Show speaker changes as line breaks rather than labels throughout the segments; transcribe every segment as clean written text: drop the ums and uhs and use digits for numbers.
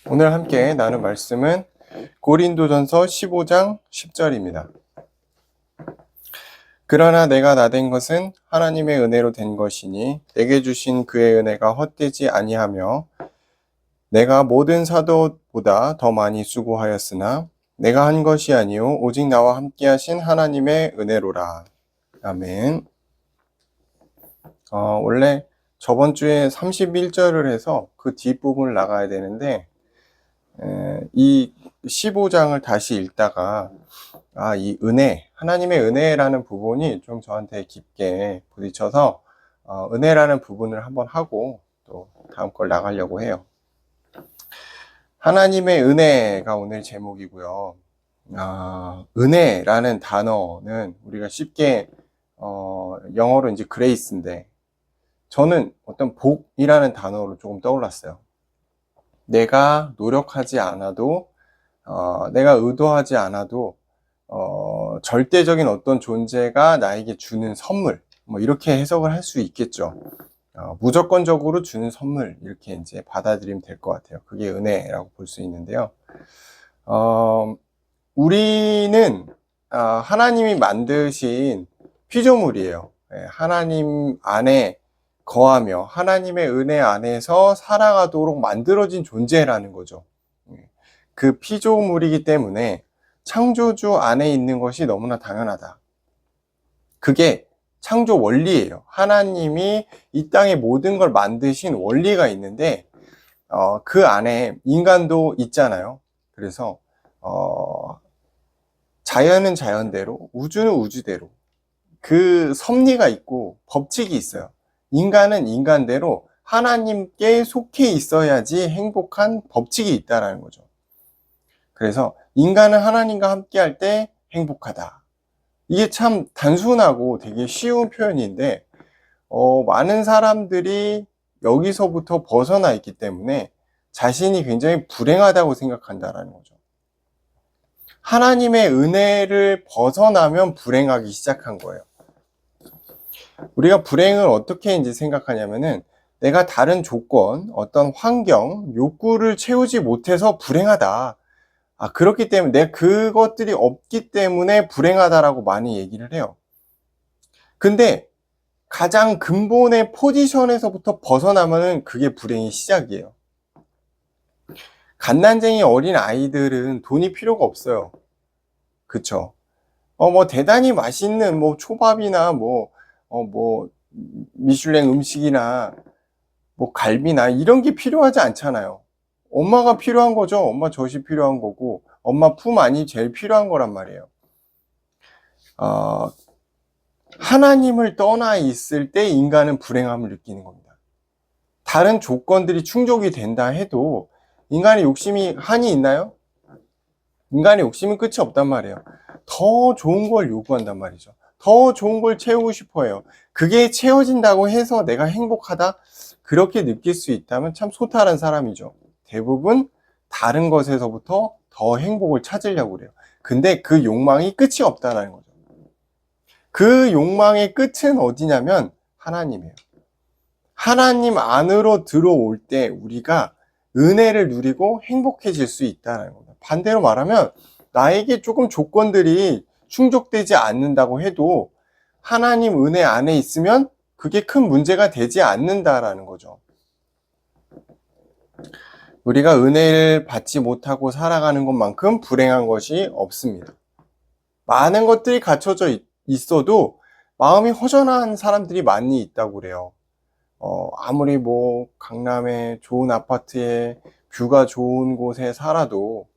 오늘 함께 나눌 말씀은 고린도전서 15장 10절입니다. 그러나 내가 나된 것은 하나님의 은혜로 된 것이니 내게 주신 그의 은혜가 헛되지 아니하며 내가 모든 사도보다 더 많이 수고하였으나 내가 한 것이 아니요 오직 나와 함께 하신 하나님의 은혜로라. 아멘. 원래 저번 주에 31절을 해서 그 뒷부분을 나가야 되는데 이 15장을 다시 읽다가 이 은혜, 하나님의 은혜라는 부분이 좀 저한테 깊게 부딪혀서 은혜라는 부분을 한번 하고 또 다음 걸 나가려고 해요. 하나님의 은혜가 오늘 제목이고요. 은혜라는 단어는 우리가 쉽게 영어로 이제 그레이스인데 저는 어떤 복이라는 단어로 조금 떠올랐어요. 내가 노력하지 않아도 내가 의도하지 않아도 절대적인 어떤 존재가 나에게 주는 선물, 뭐 이렇게 해석을 할 수 있겠죠. 무조건적으로 주는 선물, 이렇게 이제 받아들이면 될 것 같아요. 그게 은혜라고 볼 수 있는데요. 우리는 하나님이 만드신 피조물이에요. 하나님 안에 거하며 하나님의 은혜 안에서 살아가도록 만들어진 존재라는 거죠. 그 피조물이기 때문에 창조주 안에 있는 것이 너무나 당연하다. 그게 창조 원리예요. 하나님이 이 땅의 모든 걸 만드신 원리가 있는데 그 안에 인간도 있잖아요. 그래서 자연은 자연대로, 우주는 우주대로 그 섭리가 있고 법칙이 있어요. 인간은 인간대로 하나님께 속해 있어야지 행복한 법칙이 있다라는 거죠. 그래서 인간은 하나님과 함께 할 때 행복하다. 이게 참 단순하고 되게 쉬운 표현인데 많은 사람들이 여기서부터 벗어나 있기 때문에 자신이 굉장히 불행하다고 생각한다라는 거죠. 하나님의 은혜를 벗어나면 불행하기 시작한 거예요. 우리가 불행을 어떻게 이제 생각하냐면은 내가 다른 조건, 어떤 환경, 욕구를 채우지 못해서 불행하다. 그렇기 때문에 내가 그것들이 없기 때문에 불행하다라고 많이 얘기를 해요. 근데 가장 근본의 포지션에서부터 벗어나면은 그게 불행의 시작이에요. 갓난쟁이 어린 아이들은 돈이 필요가 없어요. 그쵸? 뭐 대단히 맛있는 뭐 초밥이나 뭐 미슐랭 음식이나 뭐 갈비나 이런 게 필요하지 않잖아요. 엄마가 필요한 거죠. 엄마 젖이 필요한 거고 엄마 품 안이 제일 필요한 거란 말이에요. 하나님을 떠나 있을 때 인간은 불행함을 느끼는 겁니다. 다른 조건들이 충족이 된다 해도 인간의 욕심이 한이 있나요? 인간의 욕심은 끝이 없단 말이에요. 더 좋은 걸 요구한단 말이죠. 더 좋은 걸 채우고 싶어 해요. 그게 채워진다고 해서 내가 행복하다? 그렇게 느낄 수 있다면 참 소탈한 사람이죠. 대부분 다른 것에서부터 더 행복을 찾으려고 그래요. 근데 그 욕망이 끝이 없다는 거죠. 그 욕망의 끝은 어디냐면 하나님이에요. 하나님 안으로 들어올 때 우리가 은혜를 누리고 행복해질 수 있다는 겁니다. 반대로 말하면 나에게 조금 조건들이 충족되지 않는다고 해도 하나님 은혜 안에 있으면 그게 큰 문제가 되지 않는다라는 거죠. 우리가 은혜를 받지 못하고 살아가는 것만큼 불행한 것이 없습니다. 많은 것들이 갖춰져 있어도 마음이 허전한 사람들이 많이 있다고 그래요. 아무리 뭐 강남의 좋은 아파트에 뷰가 좋은 곳에 살아도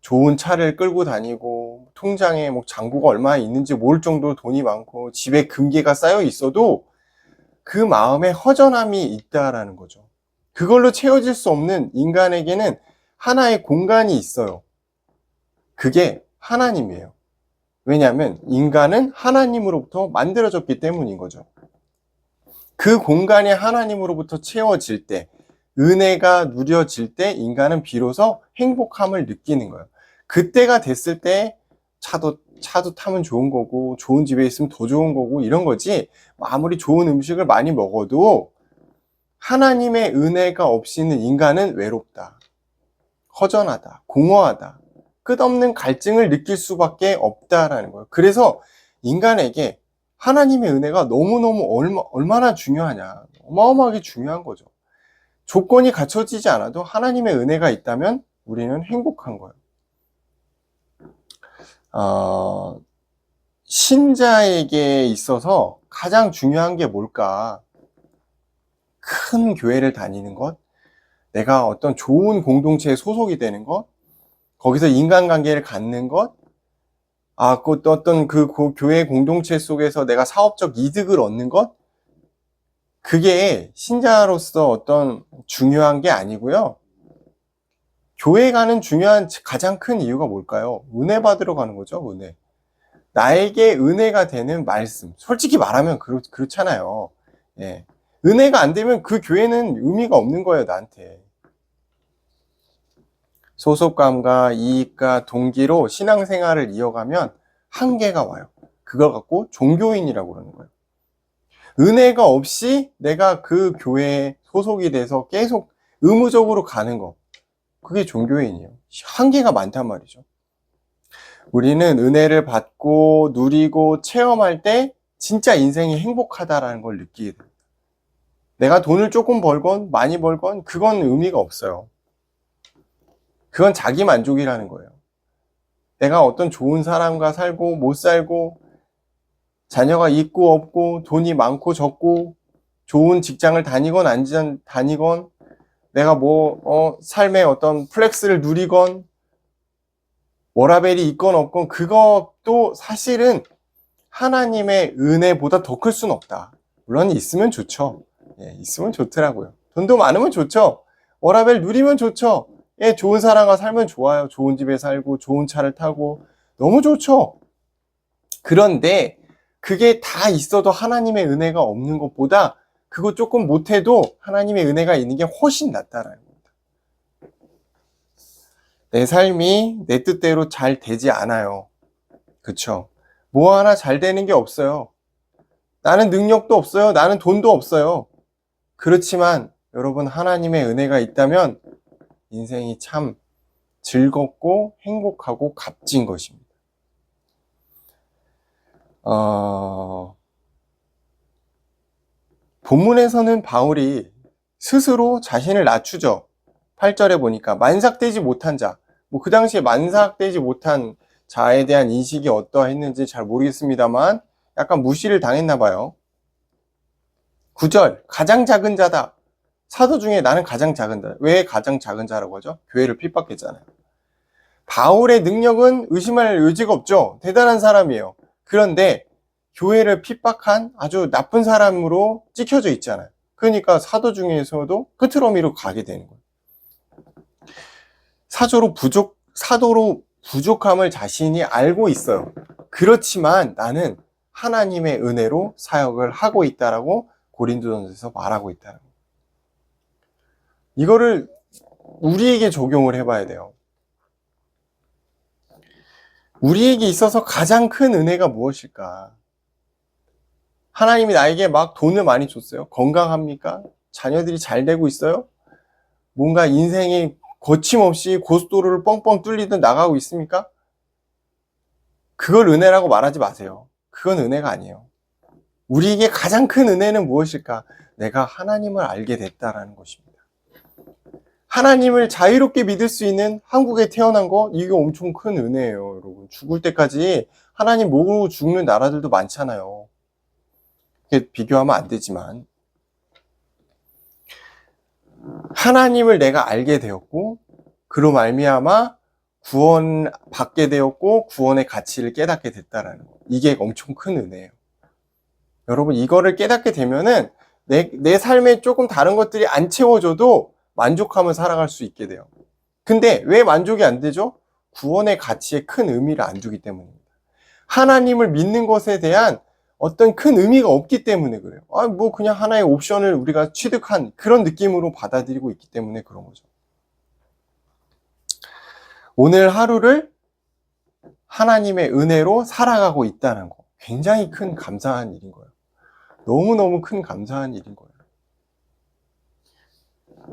좋은 차를 끌고 다니고 통장에 뭐 잔고가 얼마나 있는지 모를 정도로 돈이 많고 집에 금괴가 쌓여 있어도 그 마음에 허전함이 있다라는 거죠. 그걸로 채워질 수 없는 인간에게는 하나의 공간이 있어요. 그게 하나님이에요. 왜냐하면 인간은 하나님으로부터 만들어졌기 때문인 거죠. 그 공간이 하나님으로부터 채워질 때, 은혜가 누려질 때 인간은 비로소 행복함을 느끼는 거예요. 그때가 됐을 때 차도 타면 좋은 거고 좋은 집에 있으면 더 좋은 거고 이런 거지, 아무리 좋은 음식을 많이 먹어도 하나님의 은혜가 없이는 인간은 외롭다, 허전하다, 공허하다, 끝없는 갈증을 느낄 수밖에 없다라는 거예요. 그래서 인간에게 하나님의 은혜가 너무너무 얼마나 중요하냐, 어마어마하게 중요한 거죠. 조건이 갖춰지지 않아도 하나님의 은혜가 있다면 우리는 행복한 거예요. 신자에게 있어서 가장 중요한 게 뭘까? 큰 교회를 다니는 것, 내가 어떤 좋은 공동체에 소속이 되는 것, 거기서 인간관계를 갖는 것, 또 어떤 그 교회 공동체 속에서 내가 사업적 이득을 얻는 것, 그게 신자로서 어떤 중요한 게 아니고요. 교회 가는 중요한 가장 큰 이유가 뭘까요? 은혜 받으러 가는 거죠, 은혜. 나에게 은혜가 되는 말씀. 솔직히 말하면 그렇잖아요. 예. 은혜가 안 되면 그 교회는 의미가 없는 거예요, 나한테. 소속감과 이익과 동기로 신앙생활을 이어가면 한계가 와요. 그걸 갖고 종교인이라고 그러는 거예요. 은혜가 없이 내가 그 교회에 소속이 돼서 계속 의무적으로 가는 거, 그게 종교인이에요. 한계가 많단 말이죠. 우리는 은혜를 받고 누리고 체험할 때 진짜 인생이 행복하다라는 걸 느끼게 됩니다. 내가 돈을 조금 벌건 많이 벌건 그건 의미가 없어요. 그건 자기 만족이라는 거예요. 내가 어떤 좋은 사람과 살고 못 살고 자녀가 있고 없고 돈이 많고 적고 좋은 직장을 다니건 안 다니건 내가 삶의 어떤 플렉스를 누리건 워라벨이 있건 없건 그것도 사실은 하나님의 은혜보다 더 클 수는 없다. 물론 있으면 좋죠. 예, 있으면 좋더라고요. 돈도 많으면 좋죠. 워라벨 누리면 좋죠. 예, 좋은 사람과 살면 좋아요. 좋은 집에 살고 좋은 차를 타고 너무 좋죠. 그런데 그게 다 있어도 하나님의 은혜가 없는 것보다 그거 조금 못해도 하나님의 은혜가 있는 게 훨씬 낫다라는 겁니다. 내 삶이 내 뜻대로 잘 되지 않아요. 그쵸? 뭐 하나 잘 되는 게 없어요. 나는 능력도 없어요. 나는 돈도 없어요. 그렇지만 여러분, 하나님의 은혜가 있다면 인생이 참 즐겁고 행복하고 값진 것입니다. 본문에서는 바울이 스스로 자신을 낮추죠. 8절에 보니까 만삭되지 못한 자, 그 당시에 만삭되지 못한 자에 대한 인식이 어떠했는지 잘 모르겠습니다만 약간 무시를 당했나 봐요. 9절, 가장 작은 자다. 사도 중에 나는 가장 작은 자. 왜 가장 작은 자라고 하죠? 교회를 핍박했잖아요. 바울의 능력은 의심할 여지가 없죠. 대단한 사람이에요. 그런데 교회를 픽박한 아주 나쁜 사람으로 찍혀져 있잖아요. 그러니까 사도 중에서도 끝으로미로 가게 되는 거예요. 사도로 부족함을 자신이 알고 있어요. 그렇지만 나는 하나님의 은혜로 사역을 하고 있다라고 고린도전서에서 말하고 있다는 거예요. 이거를 우리에게 적용을 해봐야 돼요. 우리에게 있어서 가장 큰 은혜가 무엇일까? 하나님이 나에게 막 돈을 많이 줬어요. 건강합니까? 자녀들이 잘 되고 있어요? 뭔가 인생이 거침없이 고속도로를 뻥뻥 뚫리듯 나가고 있습니까? 그걸 은혜라고 말하지 마세요. 그건 은혜가 아니에요. 우리에게 가장 큰 은혜는 무엇일까? 내가 하나님을 알게 됐다라는 것입니다. 하나님을 자유롭게 믿을 수 있는 한국에 태어난 거, 이게 엄청 큰 은혜예요, 여러분. 죽을 때까지 하나님 모르고 죽는 나라들도 많잖아요. 이게 비교하면 안 되지만 하나님을 내가 알게 되었고 그로 말미암아 구원 받게 되었고 구원의 가치를 깨닫게 됐다라는 거. 이게 엄청 큰 은혜예요. 여러분, 이거를 깨닫게 되면은 내 삶에 조금 다른 것들이 안 채워져도 만족하며 살아갈 수 있게 돼요. 근데 왜 만족이 안 되죠? 구원의 가치에 큰 의미를 안 두기 때문입니다. 하나님을 믿는 것에 대한 어떤 큰 의미가 없기 때문에 그래요. 그냥 하나의 옵션을 우리가 취득한 그런 느낌으로 받아들이고 있기 때문에 그런 거죠. 오늘 하루를 하나님의 은혜로 살아가고 있다는 거. 굉장히 큰 감사한 일인 거예요. 너무너무 큰 감사한 일인 거예요.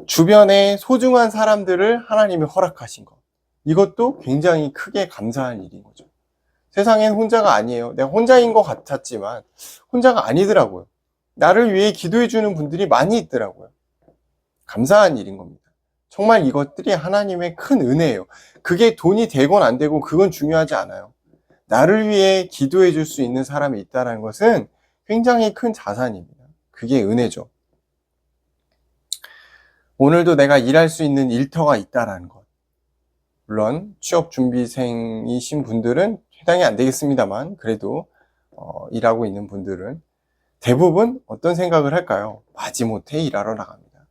주변에 소중한 사람들을 하나님이 허락하신 것. 이것도 굉장히 크게 감사한 일인 거죠. 세상엔 혼자가 아니에요. 내가 혼자인 것 같았지만 혼자가 아니더라고요. 나를 위해 기도해 주는 분들이 많이 있더라고요. 감사한 일인 겁니다. 정말 이것들이 하나님의 큰 은혜예요. 그게 돈이 되건 안 되고 그건 중요하지 않아요. 나를 위해 기도해 줄 수 있는 사람이 있다는 것은 굉장히 큰 자산입니다. 그게 은혜죠. 오늘도 내가 일할 수 있는 일터가 있다는 것. 물론 취업준비생이신 분들은 해당이 안 되겠습니다만 그래도 일하고 있는 분들은 대부분 어떤 생각을 할까요? 마지못해 일하러 나갑니다.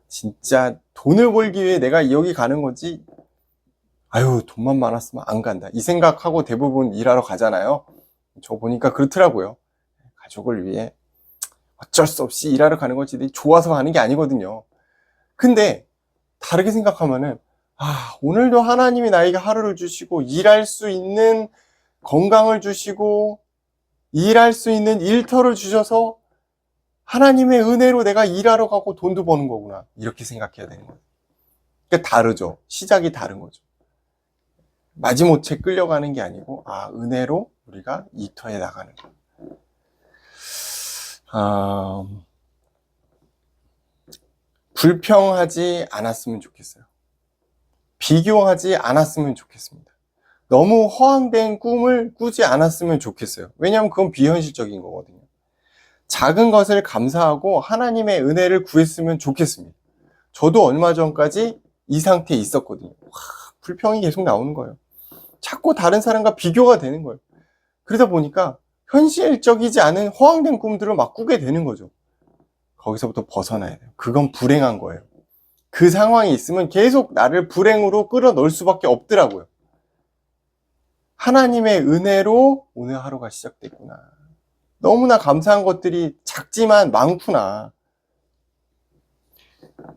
진짜 돈을 벌기 위해 내가 여기 가는 거지, 아유 돈만 많았으면 안 간다, 이 생각하고 대부분 일하러 가잖아요. 저 보니까 그렇더라고요. 가족을 위해 어쩔 수 없이 일하러 가는 거지 좋아서 가는 게 아니거든요. 근데 다르게 생각하면은 오늘도 하나님이 나에게 하루를 주시고 일할 수 있는 건강을 주시고 일할 수 있는 일터를 주셔서 하나님의 은혜로 내가 일하러 가고 돈도 버는 거구나, 이렇게 생각해야 되는 거예요. 그러니까 다르죠. 시작이 다른 거죠. 마지못해 끌려가는 게 아니고 은혜로 우리가 일터에 나가는 거예요. 불평하지 않았으면 좋겠어요. 비교하지 않았으면 좋겠습니다. 너무 허황된 꿈을 꾸지 않았으면 좋겠어요. 왜냐하면 그건 비현실적인 거거든요. 작은 것을 감사하고 하나님의 은혜를 구했으면 좋겠습니다. 저도 얼마 전까지 이 상태에 있었거든요. 불평이 계속 나오는 거예요. 자꾸 다른 사람과 비교가 되는 거예요. 그러다 보니까 현실적이지 않은 허황된 꿈들을 막 꾸게 되는 거죠. 거기서부터 벗어나야 돼요. 그건 불행한 거예요. 그 상황이 있으면 계속 나를 불행으로 끌어넣을 수밖에 없더라고요. 하나님의 은혜로 오늘 하루가 시작됐구나. 너무나 감사한 것들이 작지만 많구나.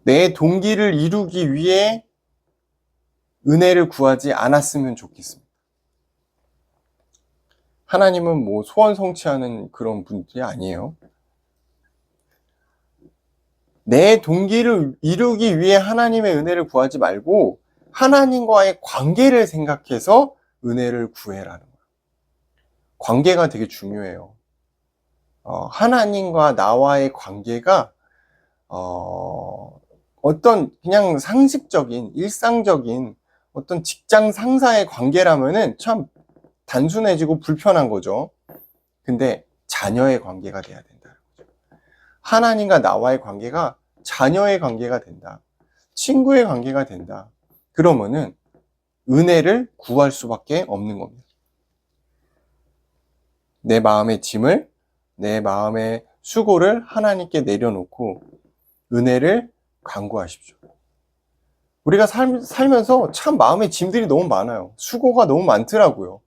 내 동기를 이루기 위해 은혜를 구하지 않았으면 좋겠습니다. 하나님은 뭐 소원 성취하는 그런 분들이 아니에요. 내 동기를 이루기 위해 하나님의 은혜를 구하지 말고 하나님과의 관계를 생각해서 은혜를 구해라는 거예요. 관계가 되게 중요해요. 하나님과 나와의 관계가 어떤 그냥 상식적인 일상적인 어떤 직장 상사의 관계라면은 참 단순해지고 불편한 거죠. 근데 자녀의 관계가 돼야 된다는 거죠. 하나님과 나와의 관계가 자녀의 관계가 된다, 친구의 관계가 된다, 그러면은 은혜를 구할 수밖에 없는 겁니다. 내 마음의 짐을, 내 마음의 수고를 하나님께 내려놓고 은혜를 간구하십시오. 우리가 살면서 참 마음의 짐들이 너무 많아요. 수고가 너무 많더라고요.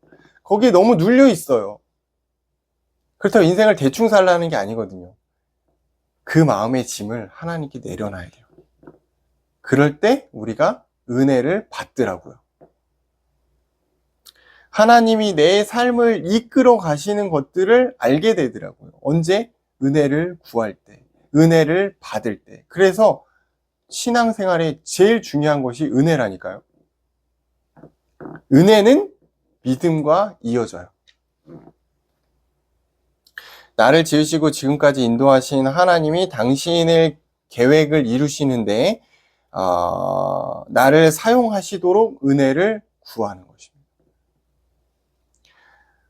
거기에 너무 눌려 있어요. 그렇다고 인생을 대충 살라는 게 아니거든요. 그 마음의 짐을 하나님께 내려놔야 돼요. 그럴 때 우리가 은혜를 받더라고요. 하나님이 내 삶을 이끌어 가시는 것들을 알게 되더라고요. 언제? 은혜를 구할 때, 은혜를 받을 때. 그래서 신앙생활에 제일 중요한 것이 은혜라니까요. 은혜는 믿음과 이어져요. 나를 지으시고 지금까지 인도하신 하나님이 당신의 계획을 이루시는데 나를 사용하시도록 은혜를 구하는 것입니다.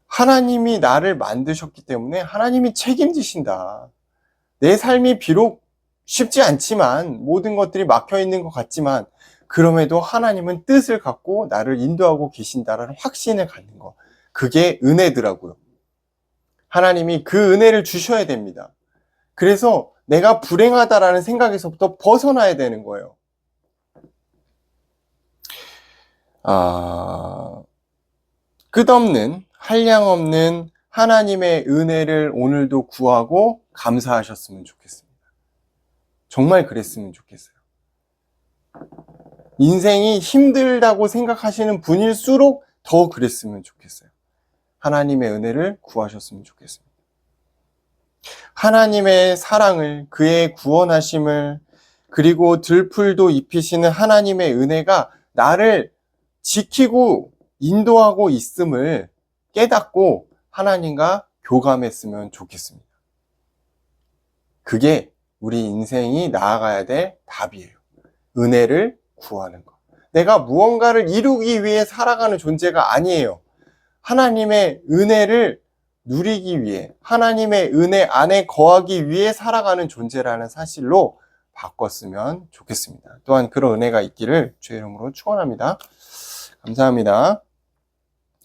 하나님이 나를 만드셨기 때문에 하나님이 책임지신다. 내 삶이 비록 쉽지 않지만, 모든 것들이 막혀있는 것 같지만 그럼에도 하나님은 뜻을 갖고 나를 인도하고 계신다라는 확신을 갖는 것, 그게 은혜더라고요. 하나님이 그 은혜를 주셔야 됩니다. 그래서 내가 불행하다라는 생각에서부터 벗어나야 되는 거예요. 끝없는, 한량없는 하나님의 은혜를 오늘도 구하고 감사하셨으면 좋겠습니다. 정말 그랬으면 좋겠어요. 인생이 힘들다고 생각하시는 분일수록 더 그랬으면 좋겠어요. 하나님의 은혜를 구하셨으면 좋겠습니다. 하나님의 사랑을, 그의 구원하심을, 그리고 들풀도 입히시는 하나님의 은혜가 나를 지키고 인도하고 있음을 깨닫고 하나님과 교감했으면 좋겠습니다. 그게 우리 인생이 나아가야 될 답이에요. 은혜를 구하는 것. 내가 무언가를 이루기 위해 살아가는 존재가 아니에요. 하나님의 은혜를 누리기 위해, 하나님의 은혜 안에 거하기 위해 살아가는 존재라는 사실로 바꿨으면 좋겠습니다. 또한 그런 은혜가 있기를 주의 이름으로 축원합니다. 감사합니다.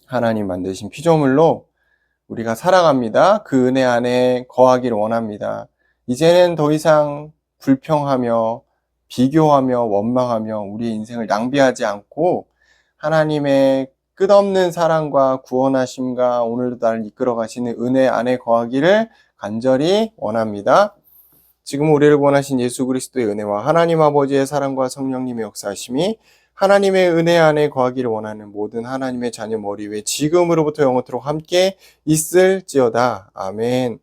하나님 만드신 피조물로 우리가 살아갑니다. 그 은혜 안에 거하기를 원합니다. 이제는 더 이상 불평하며 비교하며 원망하며 우리의 인생을 낭비하지 않고 하나님의 끝없는 사랑과 구원하심과 오늘도 나를 이끌어 가시는 은혜 안에 거하기를 간절히 원합니다. 지금 우리를 구원하신 예수 그리스도의 은혜와 하나님 아버지의 사랑과 성령님의 역사하심이 하나님의 은혜 안에 거하기를 원하는 모든 하나님의 자녀 머리 위에 지금으로부터 영원토록 함께 있을지어다. 아멘.